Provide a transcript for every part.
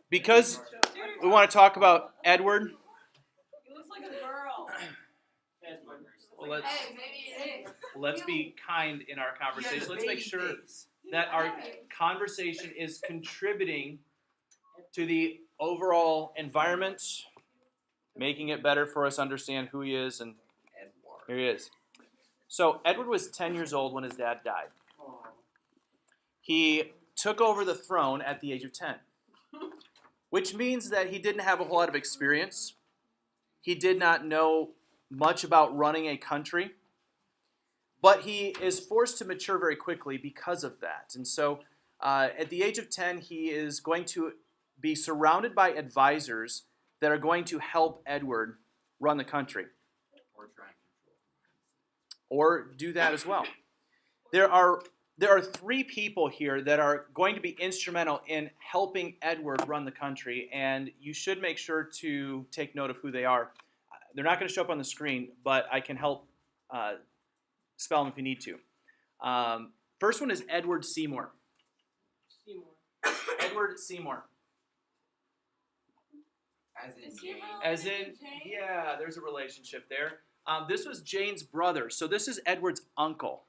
because we want to talk about Edward, He looks like a girl. well, let's be kind in our conversation. Let's make sure that our conversation is contributing to the overall environment, making it better for us to understand who he is, and here he is. So Edward was 10 years old when his dad died. He took over the throne at the age of 10, which means that he didn't have a whole lot of experience. He did not know much about running a country, but he is forced to mature very quickly because of that. And so at the age of 10, he is going to be surrounded by advisors that are going to help Edward run the country. Or do that as well. There are 3 people here that are going to be instrumental in helping Edward run the country, and you should make sure to take note of who they are. They're not going to show up on the screen, but I can help spell them if you need to. First one is Edward Seymour. Edward Seymour. As in, yeah, there's a relationship there. This was Jane's brother, so this is Edward's uncle.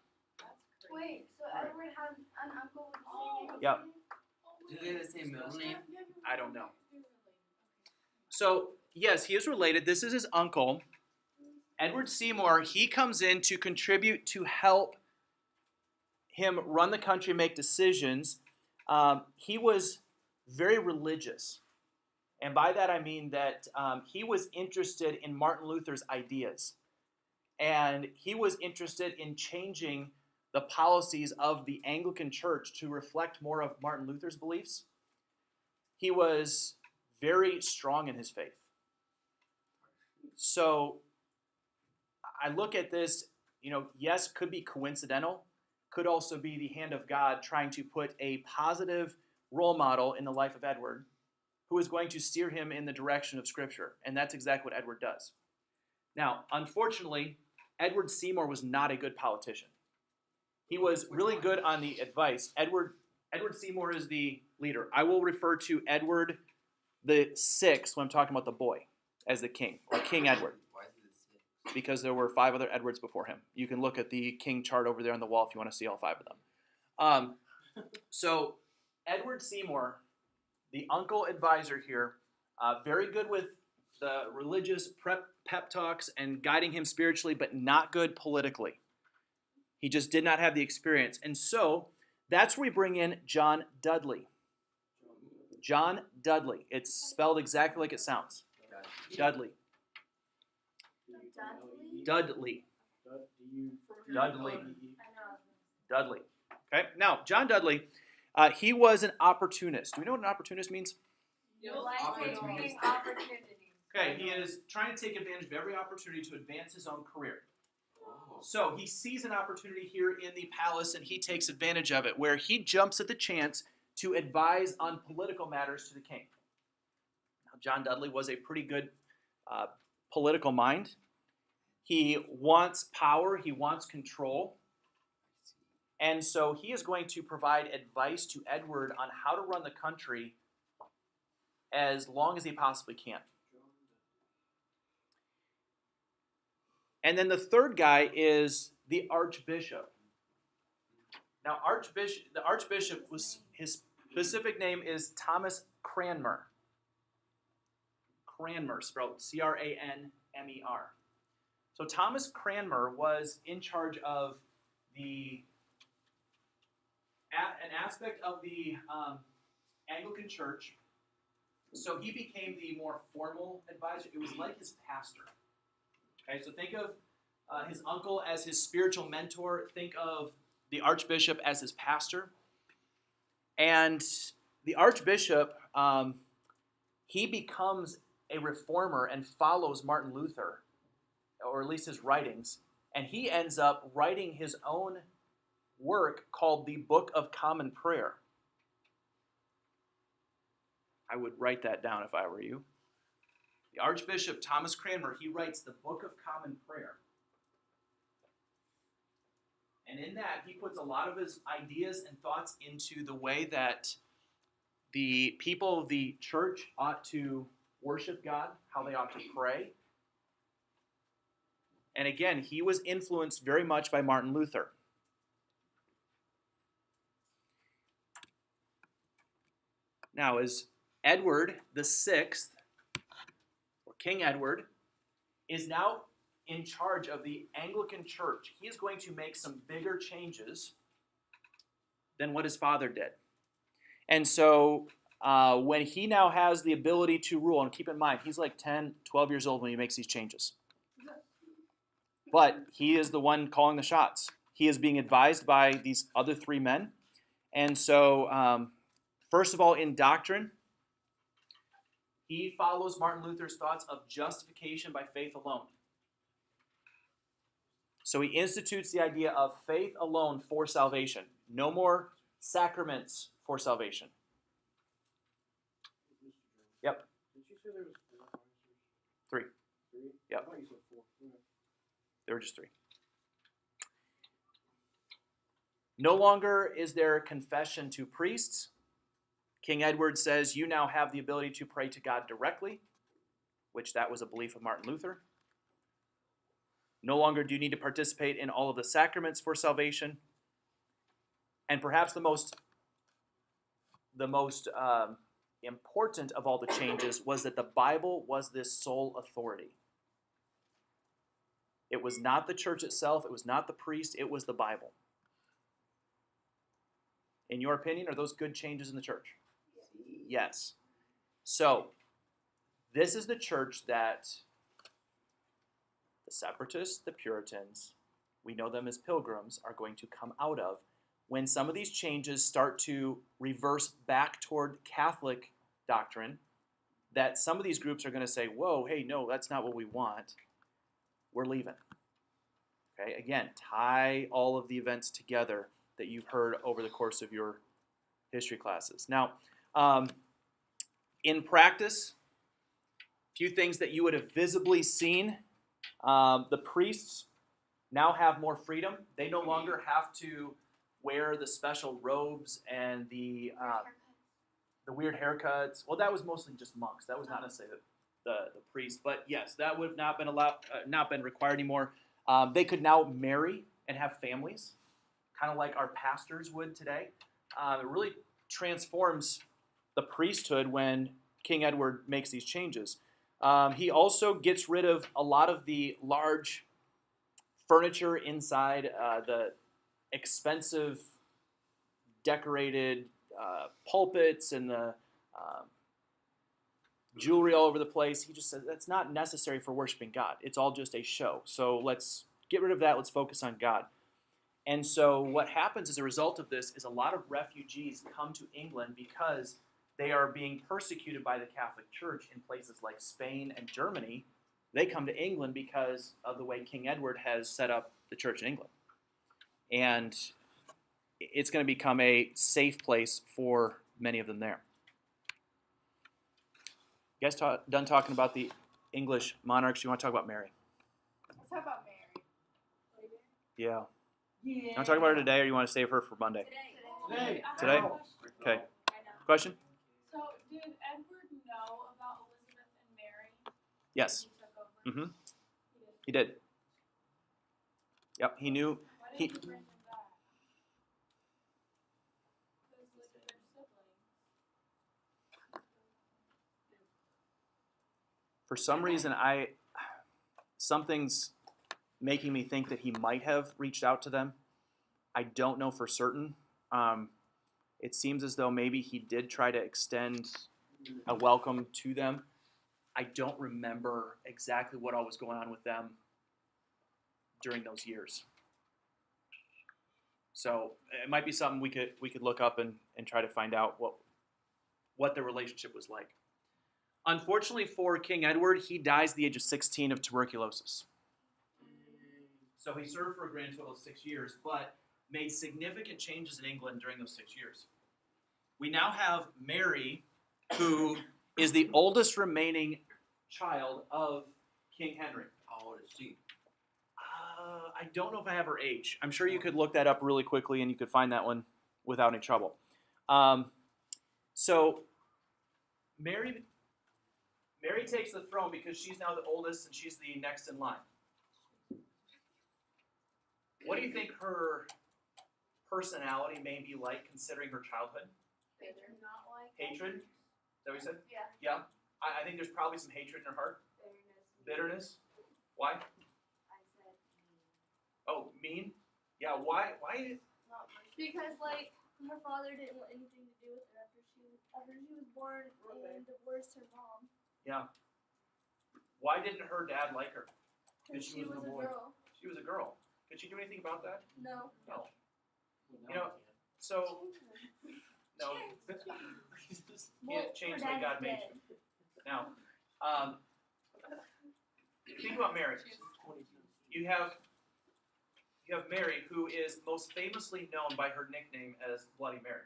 Wait, so Edward had an uncle with the same name? Yep. Do they have the same middle name? I don't know. So, yes, he is related. This is his uncle. Edward Seymour, he comes in to contribute to help him run the country, make decisions. He was very religious. And by that I mean that he was interested in Martin Luther's ideas. And he was interested in changing the policies of the Anglican Church to reflect more of Martin Luther's beliefs. He was very strong in his faith. So I look at this, yes, could be coincidental, could also be the hand of God trying to put a positive role model in the life of Edward, who is going to steer him in the direction of Scripture. And that's exactly what Edward does. Now, unfortunately, Edward Seymour was not a good politician. He was really good on the advice. Edward Seymour is the leader. I will refer to Edward the Sixth when I'm talking about the boy as the king, or King Edward. Why is it 6? Because there were 5 other Edwards before him. You can look at the king chart over there on the wall if you want to see all 5 of them. So Edward Seymour, the uncle advisor here, very good with the religious pep talks and guiding him spiritually, but not good politically. He just did not have the experience. And so that's where we bring in John Dudley. John Dudley. It's spelled exactly like it sounds. Dudley. Dudley. Dudley. Dudley. Okay. Now, John Dudley, he was an opportunist. Do we know what an opportunist means? Okay, he is trying to take advantage of every opportunity to advance his own career. So he sees an opportunity here in the palace and he takes advantage of it, where he jumps at the chance to advise on political matters to the king. Now, John Dudley was a pretty good political mind. He wants power, he wants control. And so he is going to provide advice to Edward on how to run the country as long as he possibly can. And then the third guy is the archbishop. Now, the archbishop was, his specific name is Thomas Cranmer. Cranmer, spelled C-R-A-N-M-E-R. So Thomas Cranmer was in charge of an aspect of the Anglican Church. So he became the more formal advisor. It was like his pastor. Okay, so think of his uncle as his spiritual mentor. Think of the archbishop as his pastor. And the archbishop, he becomes a reformer and follows Martin Luther, or at least his writings. And he ends up writing his own work called the Book of Common Prayer. I would write that down if I were you. The Archbishop Thomas Cranmer, he writes the Book of Common Prayer. And in that, he puts a lot of his ideas and thoughts into the way that the people of the church ought to worship God, how they ought to pray. And again, he was influenced very much by Martin Luther. Now, as Edward the Sixth, or King Edward, is now in charge of the Anglican Church, he is going to make some bigger changes than what his father did. And so when he now has the ability to rule, and keep in mind, he's like 10, 12 years old when he makes these changes. But he is the one calling the shots. He is being advised by these other three men. And so, first of all, in doctrine, he follows Martin Luther's thoughts of justification by faith alone. So he institutes the idea of faith alone for salvation. No more sacraments for salvation. Yep. Did you say there was 4 officers? Three. 3? Yep. I thought you said 4. Okay. There were just 3. No longer is there confession to priests. King Edward says you now have the ability to pray to God directly, which that was a belief of Martin Luther. No longer do you need to participate in all of the sacraments for salvation. And perhaps the most important of all the changes was that the Bible was this sole authority. It was not the church itself. It was not the priest. It was the Bible. In your opinion, are those good changes in the church? Yes. So, this is the church that the separatists, the Puritans, we know them as pilgrims, are going to come out of when some of these changes start to reverse back toward Catholic doctrine, that some of these groups are going to say, whoa, hey, no, that's not what we want. We're leaving. Okay, again, tie all of the events together that you've heard over the course of your history classes. Now, in practice, a few things that you would have visibly seen. The priests now have more freedom. They no longer have to wear the special robes and the weird haircuts. Well, that was mostly just monks. That was not necessarily the priests. But yes, that would have not been not been required anymore. They could now marry and have families, kind of like our pastors would today. It really transforms the priesthood when King Edward makes these changes. He also gets rid of a lot of the large furniture inside, the expensive decorated pulpits and the jewelry all over the place. He just says that's not necessary for worshiping God. It's all just a show. So let's get rid of that. Let's focus on God. And so what happens as a result of this is a lot of refugees come to England because they are being persecuted by the Catholic Church in places like Spain and Germany. They come to England because of the way King Edward has set up the church in England. And it's going to become a safe place for many of them there. You guys done talking about the English monarchs? You want to talk about Mary? Let's talk about Mary. Yeah. Yeah. You want to talk about her today, or you want to save her for Monday? Today. Today? Okay. Question? So, did Edward know about Elizabeth and Mary? Yes. When he took over? Mm-hmm. He did. Yep. He knew. Why He. didn't he bring them back? Because look at their siblings. For some reason, something's making me think that he might have reached out to them. I don't know for certain. It seems as though maybe he did try to extend a welcome to them. I don't remember exactly what all was going on with them during those years. So it might be something we could look up and try to find out what their relationship was like. Unfortunately for King Edward, he dies at the age of 16 of tuberculosis. So he served for a grand total of 6 years, but made significant changes in England during those 6 years. We now have Mary, who is the oldest remaining child of King Henry. How old is she? I don't know if I have her age. I'm sure you could look that up really quickly and you could find that one without any trouble. So Mary takes the throne because she's now the oldest and she's the next in line. What do you think her personality may be like considering her childhood? Not like Hatred? Is that what you said? Yeah. Yeah? I think there's probably some hatred in her heart. Bitterness? Why? I said Oh, mean? Yeah, why? not much. Because like her father didn't want anything to do with her after she was born and divorced her mom. Yeah. Why didn't her dad like her? Because She she was was the a boy. girl. She was a girl. Could she do anything about that? No. No. Well, You know, so, no. Can't change the way God made you. Now, think about Mary. You have Mary, who is most famously known by her nickname as Bloody Mary.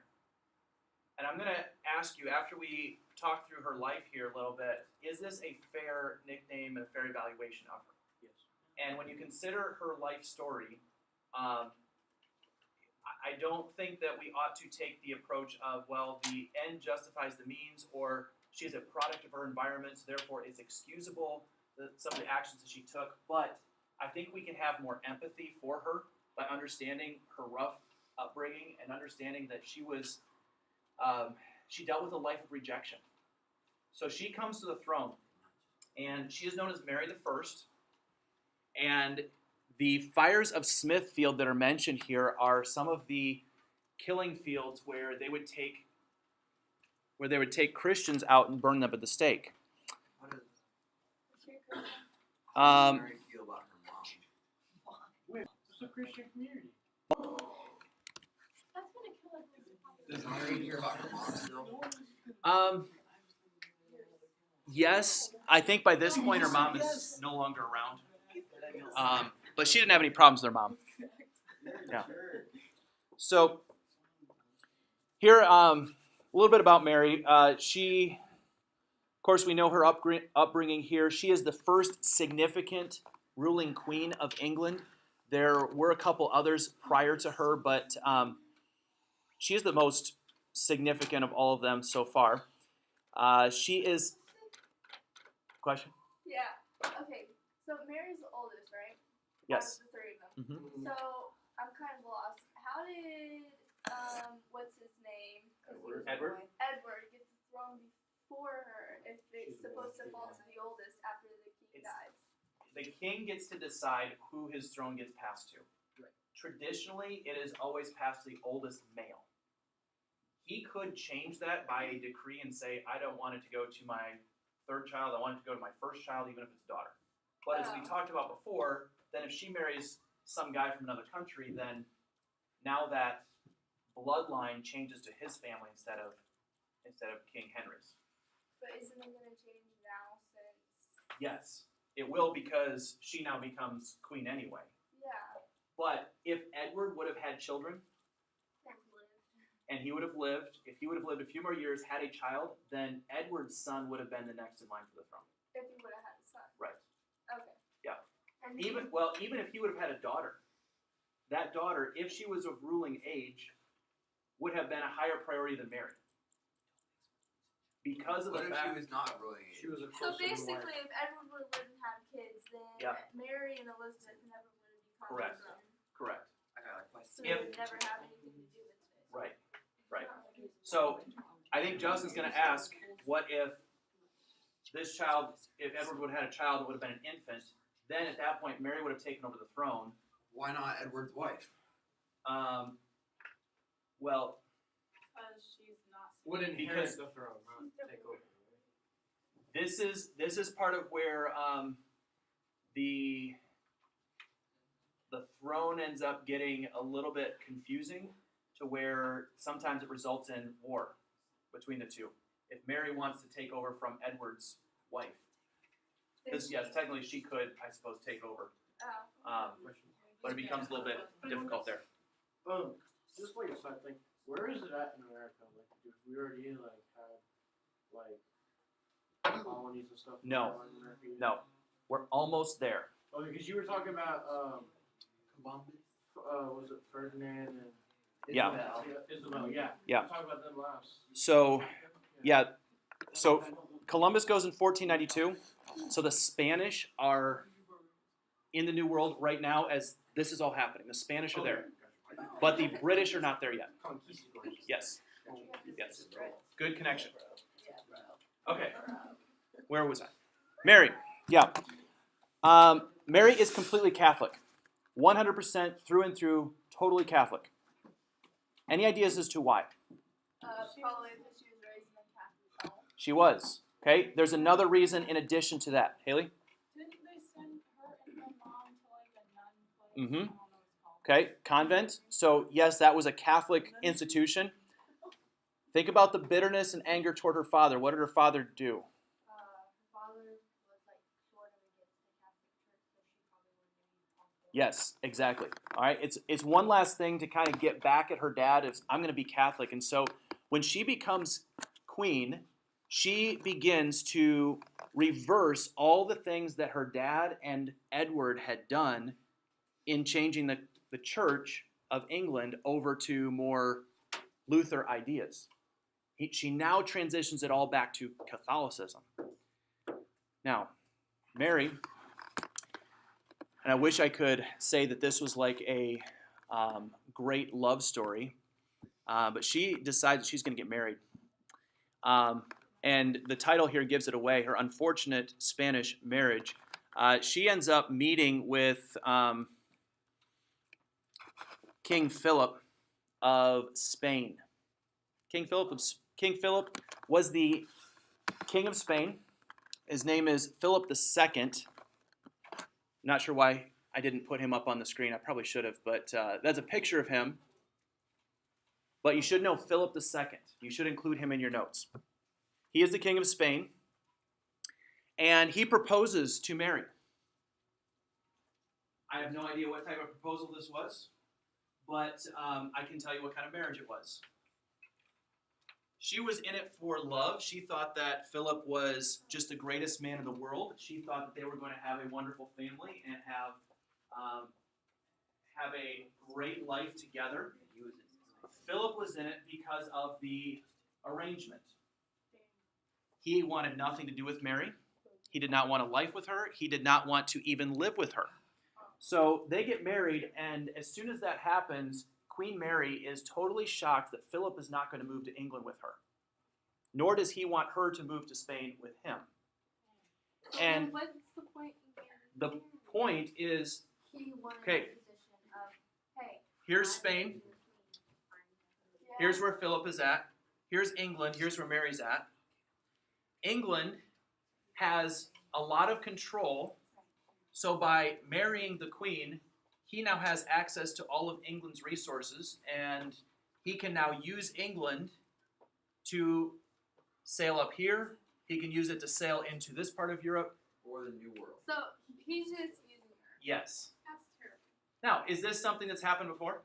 And I'm going to ask you, after we talk through her life here a little bit, is this a fair nickname and a fair evaluation of her? Yes. And when you consider her life story, I don't think that we ought to take the approach of, well, the end justifies the means, or she's a product of her environment, so therefore it's excusable, some of the actions that she took. But I think we can have more empathy for her by understanding her rough upbringing and understanding that she dealt with a life of rejection. So she comes to the throne, and she is known as Mary the First. And the fires of Smithfield that are mentioned here are some of the killing fields where they would take Christians out and burn them at the stake. How does Mary feel about her mom? Wait, it's a Christian community. That's gonna kill us. Does Mary care about her mom still? Yes, I think by this point her mom is no longer around. But she didn't have any problems with her mom. Yeah. So here, a little bit about Mary. She, of course, we know her upbringing here. She is the first significant ruling queen of England. There were a couple others prior to her, but she is the most significant of all of them so far. She is. Question? Yeah. Okay. So Mary's the oldest, right? Yes. Out of the three of them. Mm-hmm. So I'm kind of lost. How did what's his name? 'Cause he was a Edward? boy. Edward get the throne before her if it's supposed to fall to the oldest after the king dies. The king gets to decide who his throne gets passed to. Right. Traditionally, it is always passed to the oldest male. He could change that by a decree and say, I don't want it to go to my third child, I want it to go to my first child, even if it's a daughter. But as we talked about before, then if she marries some guy from another country, then now that bloodline changes to his family instead of King Henry's. But isn't it gonna change now since? Yes, it will, because she now becomes queen anyway. Yeah. But if Edward would have had children, and he would have lived, if he would have lived a few more years, had a child, then Edward's son would have been the next in line for the throne. If he would have had a son. Right. Okay. Yeah. And Even if he would have had a daughter, that daughter, if she was of ruling age, would have been a higher priority than Mary. Because of What the if she fact was not ruling age? She was a so closer basically, if Edward would have lived and had kids, then Yeah. Mary and Elizabeth never would have become Correct. the son. correct. I got a So question. they would never have anything to do with it. Right. Right. So I think Justin's going to ask, what if this child, if Edward would have had a child, it would have been an infant, then at that point Mary would have taken over the throne. Why not Edward's wife? Well, Because she's not. Would inherit Because- the throne, not take over. this is part of where the throne ends up getting a little bit confusing, to where sometimes it results in war between the two. If Mary wants to take over from Edward's wife, because yes, technically she could, I suppose, take over, Oh. but it becomes a little bit difficult there. Just like a side thing, where is it at in America? Like, if we already had colonies and stuff? No. in America yet? No, we're almost there. Okay, because you were talking about Columbus? was it Ferdinand and Yeah. Isabel. Isabel? Yeah. Yeah. We talked about them last. So, yeah, So Columbus goes in 1492. So the Spanish are in the New World right now as this is all happening. The Spanish are there. But the British are not there yet. Yes. Yes. Good connection. Okay. Where was I? Mary. Yeah. Mary is completely Catholic. 100% through and through, totally Catholic. Any ideas as to why? Probably because she was raised in a Catholic home. She was. Okay. There's another reason in addition to that. Haley? Didn't they send her and her mom to like a nun place? Mhm. I don't know what it's called. Okay. Convent. So yes, that was a Catholic institution. Think about the bitterness and anger toward her father. What did her father do? Her father was like sort of against the Catholic Church, so she probably wouldn't be Yes, exactly. All right, it's one last thing to kind of get back at her dad. Is I'm going to be Catholic, and so when she becomes queen, she begins to reverse all the things that her dad and Edward had done in changing the Church of England over to more Luther ideas. She now transitions it all back to Catholicism. Now, Mary. And I wish I could say that this was like a great love story, but she decides she's going to get married. And the title here gives it away, her unfortunate Spanish marriage. She ends up meeting with King Philip of Spain. King Philip was the king of Spain. His name is Philip II. Not sure why I didn't put him up on the screen. I probably should have, but that's a picture of him. But you should know Philip II. You should include him in your notes. He is the king of Spain, and he proposes to Mary. I have no idea what type of proposal this was, but I can tell you what kind of marriage it was. She was in it for love. She thought that Philip was just the greatest man in the world. She thought that they were going to have a wonderful family and have a great life together. Philip was in it because of the arrangement. He wanted nothing to do with Mary. He did not want a life with her. He did not want to even live with her. So they get married, and as soon as that happens, Queen Mary is totally shocked that Philip is not going to move to England with her. Nor does he want her to move to Spain with him. And what's the point? the point is, He wanted okay, the position of, hey, here's Spain. Here's where Philip is at. Here's England. Here's where Mary's at. England has a lot of control. So by marrying the queen, he now has access to all of England's resources, and he can now use England to sail up here. He can use it to sail into this part of Europe. Or the New World. So he's just using her. Yes. That's terrible. Now, is this something that's happened before?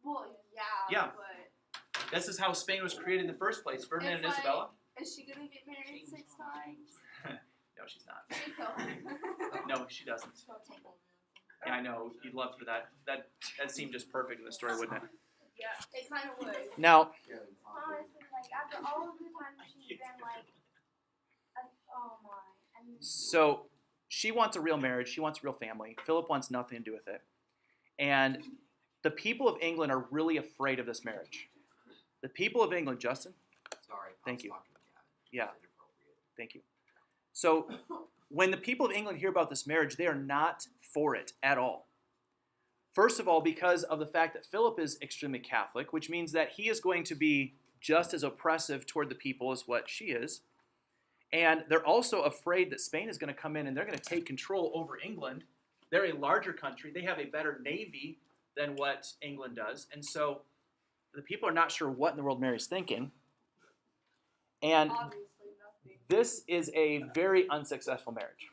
Well, yeah. Yeah. But This is how Spain was created in the first place. Ferdinand and It's Isabella? is she gonna get married 6 times? No, she's not. She kill him. No, she doesn't. Yeah, I know. You'd love for that. That seemed just perfect in the story, wouldn't it? Yeah, it kind of would. Now, Yeah, Honestly, like after all of the times she's been like, oh my. so she wants a real marriage. She wants a real family. Philip wants nothing to do with it. And the people of England are really afraid of this marriage. The people of England, Justin? Sorry. Thank I was you. talking to Gavin. Yeah. It's inappropriate. Thank you. So when the people of England hear about this marriage, they are not for it at all. First of all, because of the fact that Philip is extremely Catholic, which means that he is going to be just as oppressive toward the people as what she is. And they're also afraid that Spain is going to come in and they're going to take control over England. They're a larger country. They have a better navy than what England does. And so the people are not sure what in the world Mary's thinking. And Obviously nothing. this is a very unsuccessful marriage.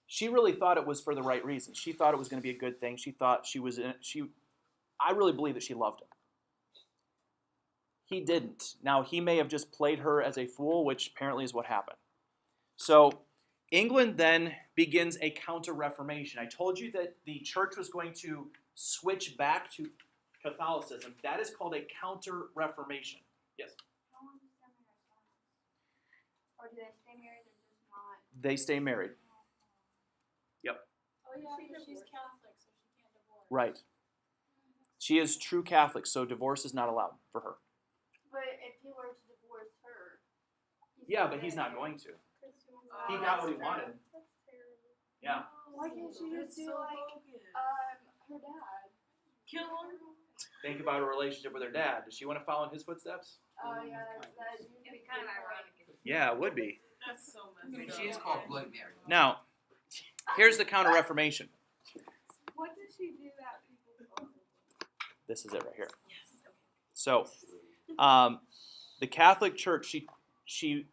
She really thought it was for the right reasons. She thought it was going to be a good thing. She thought I really believe that she loved him. He didn't. Now, he may have just played her as a fool, which apparently is what happened. So England then begins a counter-reformation. I told you that the church was going to switch back to Catholicism. That is called a counter-reformation. Yes? Or do they stay married or just not? They stay married. Oh yeah, because she's Catholic, so she can't divorce. Right. She is true Catholic, so divorce is not allowed for her. But if he were to divorce her. Yeah, but he's not going to. He got what he wanted. That's terrible. Yeah. Why can't she just do like her dad? Kill him. Think about her relationship with her dad. Does she want to follow in his footsteps? Oh yeah, that It'd be kind of ironic. Yeah, it would be. That's so I mean, messed she is called Bloody Mary. Now, here's the Counter-Reformation. What does she do that people? This is it right here. Yes. So, the Catholic Church, she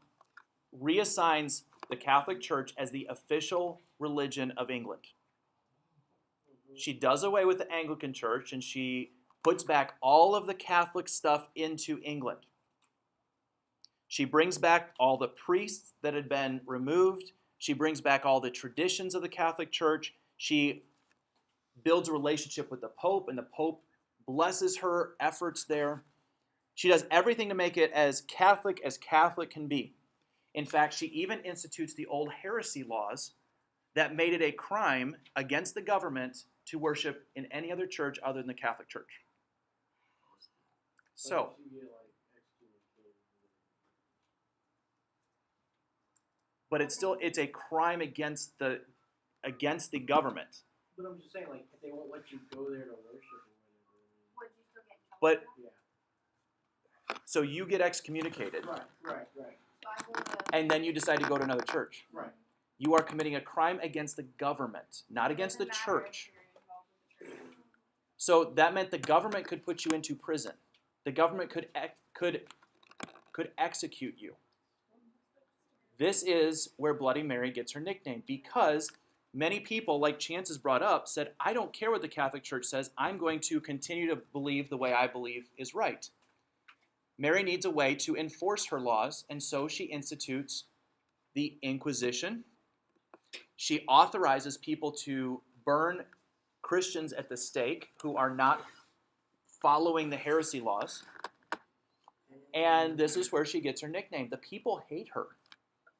reassigns the Catholic Church as the official religion of England. She does away with the Anglican Church and she puts back all of the Catholic stuff into England. She brings back all the priests that had been removed. She brings back all the traditions of the Catholic Church. She builds a relationship with the Pope, and the Pope blesses her efforts there. She does everything to make it as Catholic can be. In fact, she even institutes the old heresy laws that made it a crime against the government to worship in any other church other than the Catholic Church. So, but it's a crime against the government. But I'm just saying, like, if they won't let you go there to worship or whatever. Would you still get in trouble? But for that? Yeah. so you get excommunicated, Right. So I go to. and then you decide to go to another church. Right. You are committing a crime against the government, not against the Doesn't matter if church. you're involved with the church. So that meant the government could put you into prison. The government could execute you. This is where Bloody Mary gets her nickname, because many people, like Chance has brought up, said, I don't care what the Catholic Church says. I'm going to continue to believe the way I believe is right. Mary needs a way to enforce her laws, and so she institutes the Inquisition. She authorizes people to burn Christians at the stake who are not following the heresy laws. And this is where she gets her nickname. The people hate her.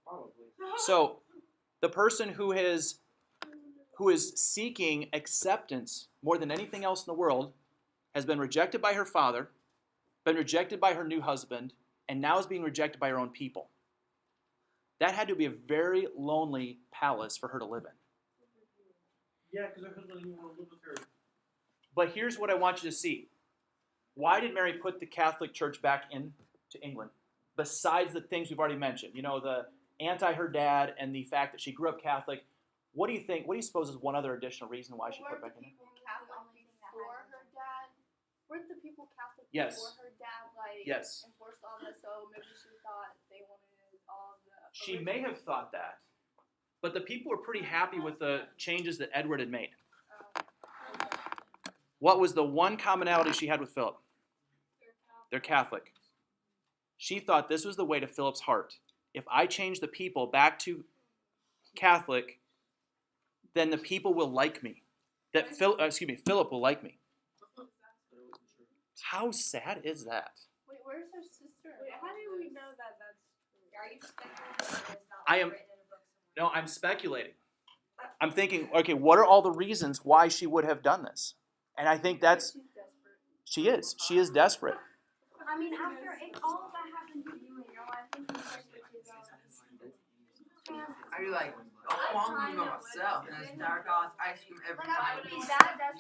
Probably. So the person who is seeking acceptance more than anything else in the world has been rejected by her father, been rejected by her new husband, and now is being rejected by her own people. That had to be a very lonely palace for her to live in. Yeah, because her husband didn't want to live with her. But here's what I want you to see. Why did Mary put the Catholic Church back into England? Besides the things we've already mentioned, the anti-her dad and the fact that she grew up Catholic, what do you think? What do you suppose is one other additional reason why she put it back in? Weren't the people Catholic Yes. before her dad, like, Yes. enforced all this, so maybe she thought they wanted all of the... She may have thought that, but the people were pretty happy with the changes that Edward had made. What was the one commonality she had with Philip? They're Catholic. She thought this was the way to Philip's heart. If I change the people back to Catholic, then the people will like me. Philip will like me. How sad is that? Wait, where's her sister? Wait, how do we know that that's true? Are you speculating or is that I am- written in a book No, I'm speculating. I'm thinking, okay, what are all the reasons why she would have done this? And I think that's, She's desperate. she is desperate. I mean, after all of that happened to you in your life, I think you desperate to go. I'd be like, I want to myself, and it's dark ass ice cream every Like, I time. would be that desperate